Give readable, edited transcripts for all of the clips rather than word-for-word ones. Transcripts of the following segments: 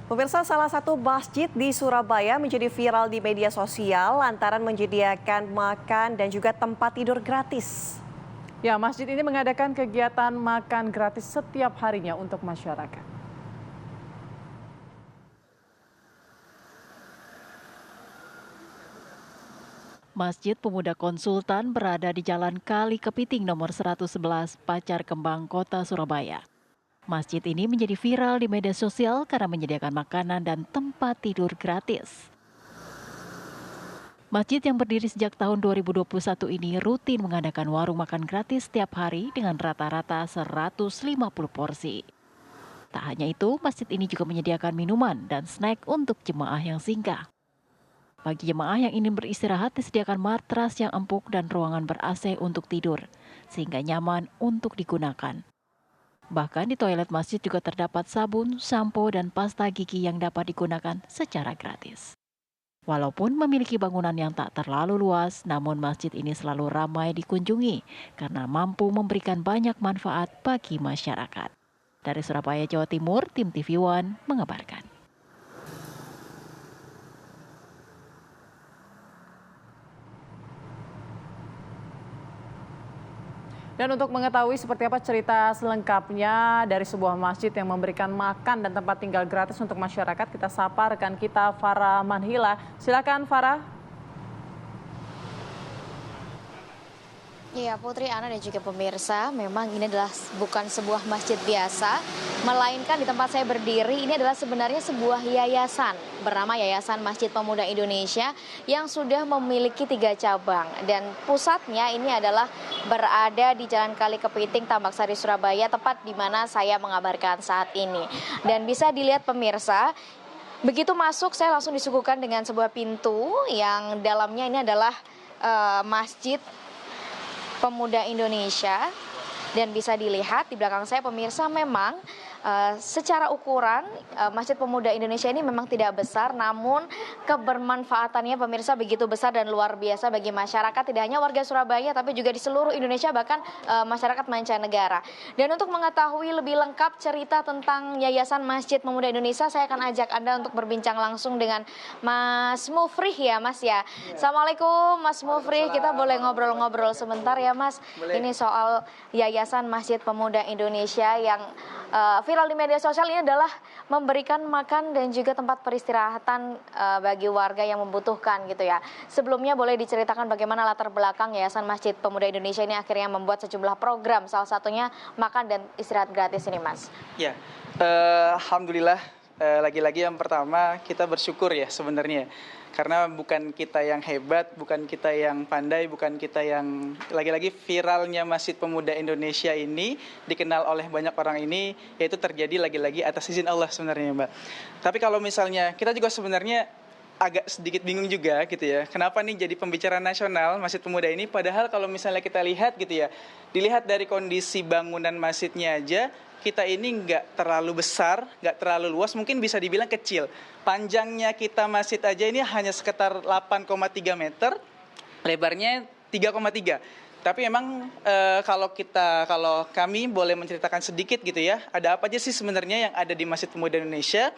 Pemirsa, salah satu masjid di Surabaya menjadi viral di media sosial lantaran menyediakan makan dan juga tempat tidur gratis. Ya, masjid ini mengadakan kegiatan makan gratis setiap harinya untuk masyarakat. Masjid Pemuda Konsultan berada di Jalan Kali Kepiting nomor 111, Pacar Kembang, Kota Surabaya. Masjid ini menjadi viral di media sosial karena menyediakan makanan dan tempat tidur gratis. Masjid yang berdiri sejak tahun 2021 ini rutin mengadakan warung makan gratis setiap hari dengan rata-rata 150 porsi. Tak hanya itu, masjid ini juga menyediakan minuman dan snack untuk jemaah yang singgah. Bagi jemaah yang ingin beristirahat disediakan matras yang empuk dan ruangan ber-AC untuk tidur, sehingga nyaman untuk digunakan. Bahkan di toilet masjid juga terdapat sabun, sampo, dan pasta gigi yang dapat digunakan secara gratis. Walaupun memiliki bangunan yang tak terlalu luas, namun masjid ini selalu ramai dikunjungi karena mampu memberikan banyak manfaat bagi masyarakat. Dari Surabaya, Jawa Timur, tim TV One mengabarkan. Dan untuk mengetahui seperti apa cerita selengkapnya dari sebuah masjid yang memberikan makan dan tempat tinggal gratis untuk masyarakat, kita sapa rekan kita Farah Manhila. Silakan Farah. Iya Putri, Ana dan juga pemirsa, memang ini adalah bukan sebuah masjid biasa, melainkan di tempat saya berdiri ini adalah sebenarnya sebuah yayasan bernama Yayasan Masjid Pemuda Indonesia yang sudah memiliki 3 cabang dan pusatnya ini adalah berada di Jalan Kali Kepiting, Tambak Sari, Surabaya, tepat di mana saya mengabarkan saat ini. Dan bisa dilihat pemirsa, begitu masuk saya langsung disuguhkan dengan sebuah pintu yang dalamnya ini adalah Masjid Pemuda Indonesia, dan bisa dilihat di belakang saya pemirsa memang secara ukuran Masjid Pemuda Indonesia ini memang tidak besar, namun kebermanfaatannya pemirsa begitu besar dan luar biasa bagi masyarakat, tidak hanya warga Surabaya tapi juga di seluruh Indonesia, bahkan masyarakat mancanegara. Dan untuk mengetahui lebih lengkap cerita tentang Yayasan Masjid Pemuda Indonesia, saya akan ajak Anda untuk berbincang langsung dengan Mas Mufrih ya Mas ya. Assalamualaikum Mas Mufrih, kita boleh ngobrol-ngobrol sebentar ya Mas? Boleh. Ini soal Yayasan Masjid Pemuda Indonesia yang viral di media sosial ini adalah memberikan makan dan juga tempat peristirahatan bagi warga yang membutuhkan gitu ya. Sebelumnya boleh diceritakan bagaimana latar belakang Yayasan Masjid Pemuda Indonesia ini akhirnya membuat sejumlah program, salah satunya makan dan istirahat gratis ini Mas. Ya, alhamdulillah lagi-lagi yang pertama kita bersyukur ya sebenarnya. Karena bukan kita yang hebat, bukan kita yang pandai, bukan kita yang lagi-lagi viralnya Masjid Pemuda Indonesia ini dikenal oleh banyak orang ini, yaitu terjadi lagi-lagi atas izin Allah sebenarnya Mbak. Tapi kalau misalnya kita juga sebenarnya agak sedikit bingung juga gitu ya, kenapa nih jadi pembicara nasional Masjid Pemuda ini, padahal kalau misalnya kita lihat gitu ya, dilihat dari kondisi bangunan masjidnya aja, kita ini nggak terlalu besar, nggak terlalu luas, mungkin bisa dibilang kecil. Panjangnya kita masjid aja ini hanya sekitar 8,3 meter, lebarnya 3,3. Tapi emang kalau kami boleh menceritakan sedikit gitu ya, ada apa aja sih sebenarnya yang ada di Masjid Pemuda Indonesia?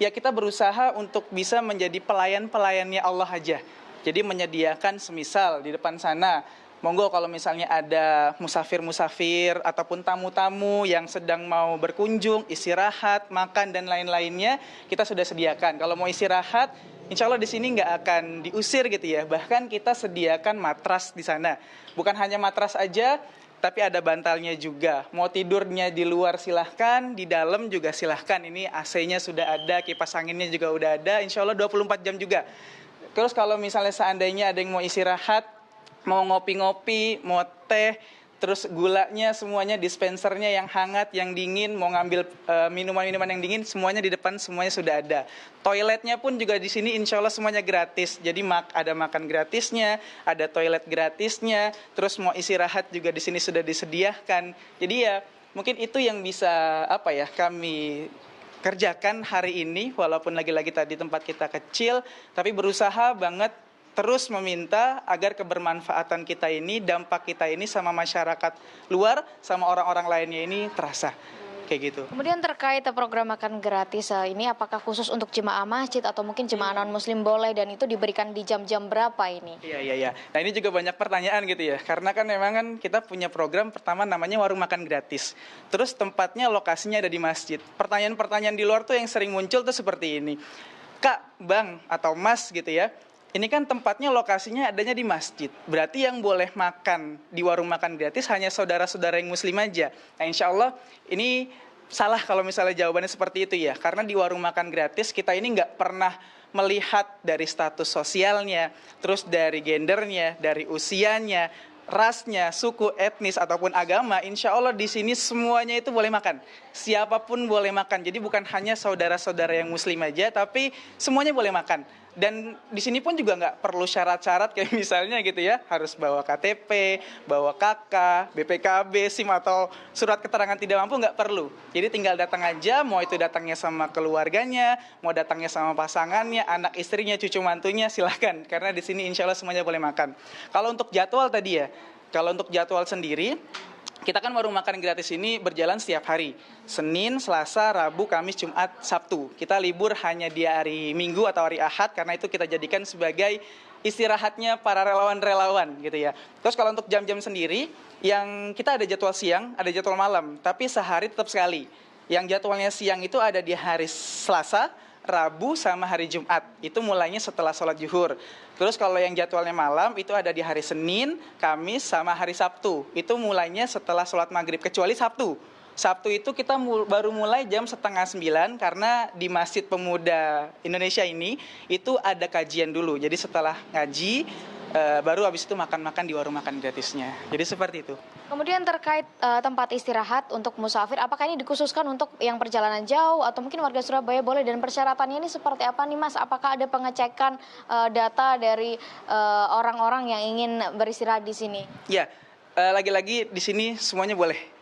Ya kita berusaha untuk bisa menjadi pelayan-pelayannya Allah aja. Jadi menyediakan semisal di depan sana, monggo kalau misalnya ada musafir-musafir ataupun tamu-tamu yang sedang mau berkunjung, istirahat, makan dan lain-lainnya, kita sudah sediakan. Kalau mau istirahat, insya Allah di sini nggak akan diusir gitu ya. Bahkan kita sediakan matras di sana. Bukan hanya matras aja, tapi ada bantalnya juga. Mau tidurnya di luar silahkan, di dalam juga silahkan. Ini AC-nya sudah ada, kipas anginnya juga udah ada, insya Allah 24 jam juga. Terus kalau misalnya seandainya ada yang mau istirahat, mau ngopi-ngopi, mau teh, terus gulanya semuanya, dispensernya yang hangat, yang dingin, mau ngambil minuman-minuman yang dingin, semuanya di depan, semuanya sudah ada. Toiletnya pun juga di sini insya Allah semuanya gratis. Jadi ada makan gratisnya, ada toilet gratisnya, terus mau istirahat juga di sini sudah disediakan. Jadi ya mungkin itu yang bisa kami kerjakan hari ini, walaupun lagi-lagi tadi tempat kita kecil, tapi berusaha banget terus meminta agar kebermanfaatan kita ini, dampak kita ini sama masyarakat luar, sama orang-orang lainnya ini terasa. kayak gitu. Kemudian terkait program makan gratis ini, apakah khusus untuk jemaah masjid atau mungkin jemaah non-muslim boleh, dan itu diberikan di jam-jam berapa ini? Iya. Nah ini juga banyak pertanyaan gitu ya, karena kan memang kan kita punya program pertama namanya warung makan gratis. Terus tempatnya, lokasinya ada di masjid. Pertanyaan-pertanyaan di luar tuh yang sering muncul tuh seperti ini. Kak, Bang, atau Mas gitu ya, ini kan tempatnya, lokasinya adanya di masjid. Berarti yang boleh makan di warung makan gratis hanya saudara-saudara yang muslim aja. Nah insya Allah ini salah kalau misalnya jawabannya seperti itu ya. Karena di warung makan gratis kita ini nggak pernah melihat dari status sosialnya, terus dari gendernya, dari usianya, rasnya, suku, etnis, ataupun agama. Insya Allah di sini semuanya itu boleh makan. Siapapun boleh makan. Jadi bukan hanya saudara-saudara yang muslim aja, tapi semuanya boleh makan. Dan di sini pun juga nggak perlu syarat-syarat kayak misalnya gitu ya, harus bawa KTP, bawa KK, BPKB, SIM atau surat keterangan tidak mampu, nggak perlu. Jadi tinggal datang aja, mau itu datangnya sama keluarganya, mau datangnya sama pasangannya, anak istrinya, cucu mantunya, silahkan. Karena di sini insya Allah semuanya boleh makan. Kalau untuk jadwal tadi ya, kalau untuk jadwal sendiri, kita kan warung makan gratis ini berjalan setiap hari. Senin, Selasa, Rabu, Kamis, Jumat, Sabtu. Kita libur hanya di hari Minggu atau hari Ahad, karena itu kita jadikan sebagai istirahatnya para relawan-relawan gitu ya. Terus kalau untuk jam-jam sendiri, yang kita ada jadwal siang, ada jadwal malam, tapi sehari tetap sekali. Yang jadwalnya siang itu ada di hari Selasa, Rabu, sama hari Jumat. Itu mulainya setelah sholat zuhur. Terus kalau yang jadwalnya malam itu ada di hari Senin, Kamis, sama hari Sabtu. Itu mulainya setelah sholat maghrib, kecuali Sabtu. Sabtu itu kita baru mulai jam 8:30 karena di Masjid Pemuda Indonesia ini itu ada kajian dulu. Jadi setelah ngaji, baru habis itu makan-makan di warung makan gratisnya. Jadi seperti itu. Kemudian terkait tempat istirahat untuk musafir, apakah ini dikhususkan untuk yang perjalanan jauh atau mungkin warga Surabaya boleh, dan persyaratannya ini seperti apa nih Mas? Apakah ada pengecekan data dari orang-orang yang ingin beristirahat di sini? Ya, lagi-lagi di sini semuanya boleh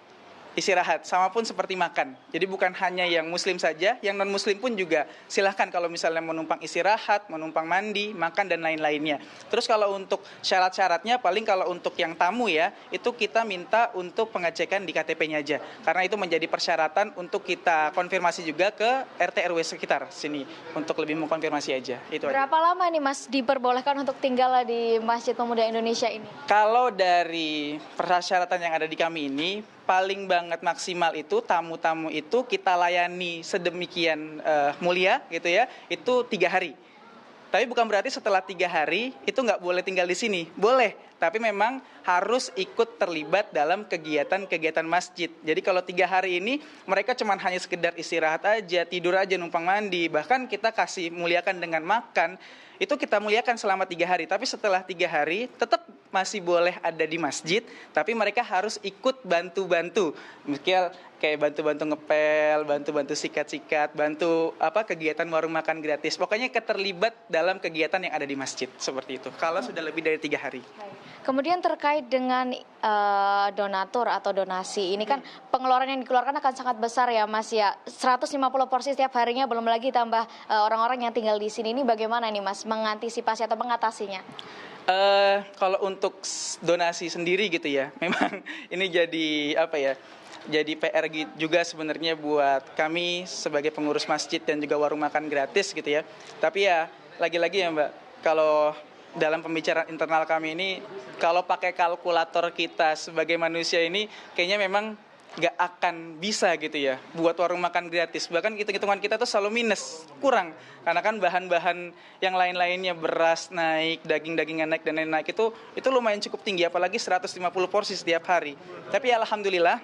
istirahat, sama pun seperti makan. Jadi bukan hanya yang muslim saja, yang non-muslim pun juga silahkan kalau misalnya menumpang istirahat, menumpang mandi, makan, dan lain-lainnya. Terus kalau untuk syarat-syaratnya, paling kalau untuk yang tamu ya, itu kita minta untuk pengecekan di KTP-nya aja. Karena itu menjadi persyaratan untuk kita konfirmasi juga ke RT RW sekitar sini, untuk lebih mengkonfirmasi aja. Itu aja. Berapa lama nih Mas diperbolehkan untuk tinggal di Masjid Pemuda Indonesia ini? Kalau dari persyaratan yang ada di kami ini, paling banget maksimal itu tamu-tamu itu kita layani sedemikian mulia gitu ya, itu 3 hari. Tapi bukan berarti setelah 3 hari itu nggak boleh tinggal di sini, boleh. Tapi memang harus ikut terlibat dalam kegiatan-kegiatan masjid. Jadi kalau 3 hari ini mereka cuma hanya sekedar istirahat aja, tidur aja, numpang mandi, bahkan kita kasih muliakan dengan makan, itu kita muliakan selama 3 hari. Tapi setelah 3 hari tetap masih boleh ada di masjid, tapi mereka harus ikut bantu-bantu. Misal kayak bantu-bantu ngepel, bantu-bantu sikat-sikat, bantu kegiatan warung makan gratis. Pokoknya keterlibat dalam kegiatan yang ada di masjid, seperti itu. Kalau sudah lebih dari 3 hari. Kemudian terkait dengan donatur atau donasi, ini kan pengeluaran yang dikeluarkan akan sangat besar ya Mas ya. 150 porsi setiap harinya, belum lagi tambah orang-orang yang tinggal di sini. Ini bagaimana nih Mas mengantisipasi atau mengatasinya? Kalau untuk donasi sendiri gitu ya, memang ini jadi PR juga sebenarnya buat kami sebagai pengurus masjid dan juga warung makan gratis gitu ya. Tapi ya lagi-lagi ya Mbak, kalau dalam pembicaraan internal kami ini, kalau pakai kalkulator kita sebagai manusia ini kayaknya memang nggak akan bisa gitu ya buat warung makan gratis. Bahkan hitung-hitungan kita tuh selalu minus, kurang. Karena kan bahan-bahan yang lain-lainnya, beras naik, daging-dagingan naik, dan lain-lain naik, itu lumayan cukup tinggi, apalagi 150 porsi setiap hari. Tapi alhamdulillah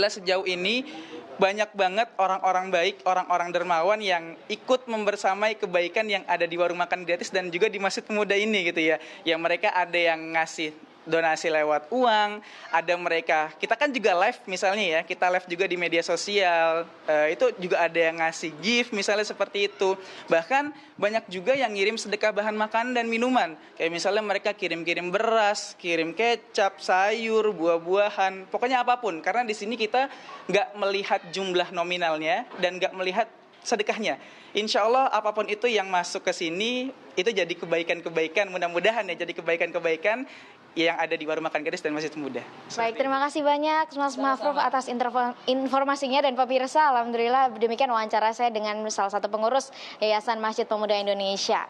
sejauh ini banyak banget orang-orang baik, orang-orang dermawan yang ikut membersamai kebaikan yang ada di warung makan gratis dan juga di Masjid Pemuda ini gitu ya. Yang mereka ada yang ngasih donasi lewat uang, ada mereka, kita kan juga live misalnya ya, kita live juga di media sosial, itu juga ada yang ngasih gift misalnya seperti itu. Bahkan banyak juga yang ngirim sedekah bahan makanan dan minuman, kayak misalnya mereka kirim-kirim beras, kirim kecap, sayur, buah-buahan, pokoknya apapun. Karena di sini kita nggak melihat jumlah nominalnya dan nggak melihat sedekahnya. Insya Allah apapun itu yang masuk ke sini itu jadi kebaikan-kebaikan, mudah-mudahan ya jadi kebaikan-kebaikan yang ada di Warung Makan Gadis dan Masjid Pemuda. Baik, terima kasih banyak Mas Mafruf atas informasinya, dan pemirsa, alhamdulillah demikian wawancara saya dengan salah satu pengurus Yayasan Masjid Pemuda Indonesia.